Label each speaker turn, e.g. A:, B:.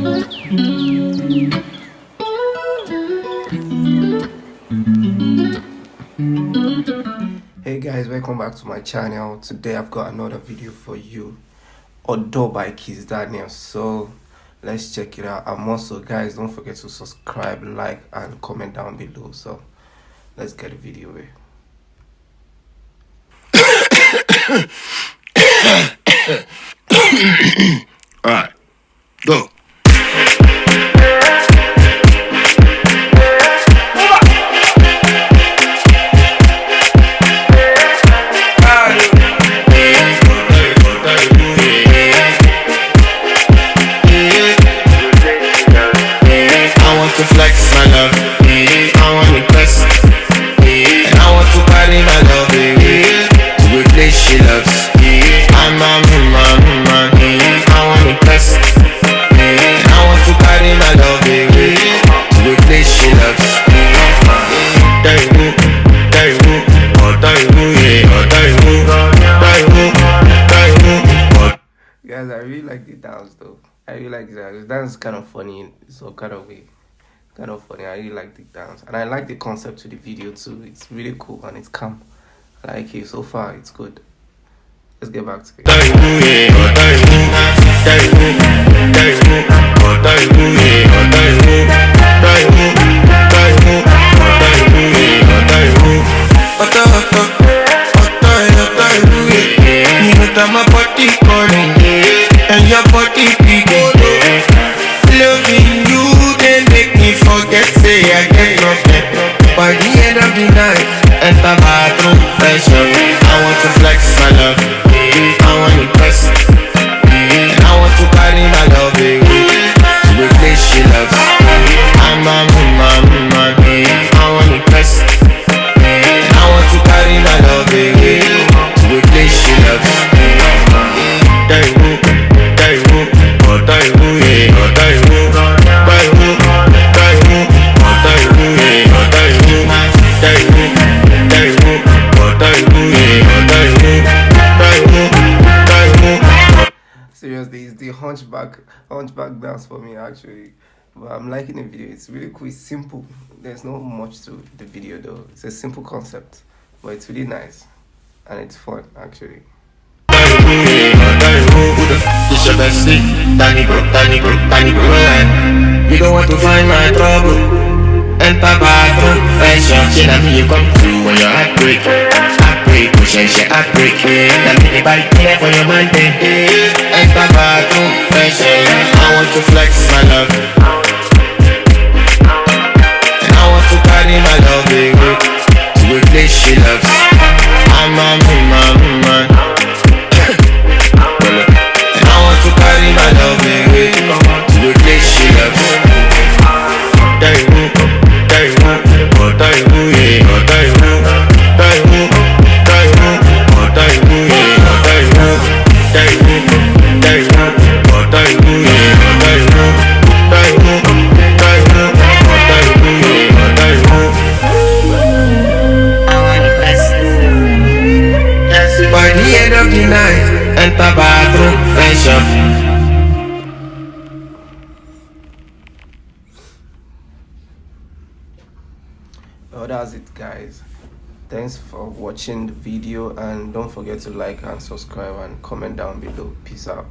A: Hey guys, welcome back to my channel. Today I've got another video for you, Odo by Kiss Daniel. So let's check it out. And also guys, don't forget to subscribe, like and comment down below. So let's get the video away.
B: Alright, go. Flex my love, I want to press, and I want to party my love, to a place she loves. I'm a man, I want to press, and I want to party my love, to a place she loves.
A: Guys, I really like the dance though. I really like the dance. The dance is kind of funny, so kind of way. Kind of funny. I really like the dance, and I like the concept to the video too. It's really cool and it's calm. I like it so far. It's good. Let's get back to it.
B: My body calling, and your body beating. Loving you, they make me forget, say I get nothing. By the end of the night, enter bathroom fashion. I want to flex my love, I want to press, and I want to carry my love to a place she loves. I'm a man, I want to press, and I want to carry my love to a place she loves.
A: Seriously, it's the hunchback dance for me actually. But I'm liking the video. It's really cool. It's simple. There's not much to the video though. It's a simple concept, but it's really nice and it's fun actually.
B: It's your bestie, Danny bro. You don't want to find my trouble. Enter bathroom fashion. She that me you come through when your heart break, push and she heart break. That me the bike here for your man then. Enter bathroom fashion. I want to flex my love, and I want to carry my love to a place she loves. I'm a man. To carry my love to a place she loves. By the end of the night, enter bathroom fashion.
A: Well, that's it guys. Thanks for watching the video, and don't forget to like and subscribe and comment down below. Peace out.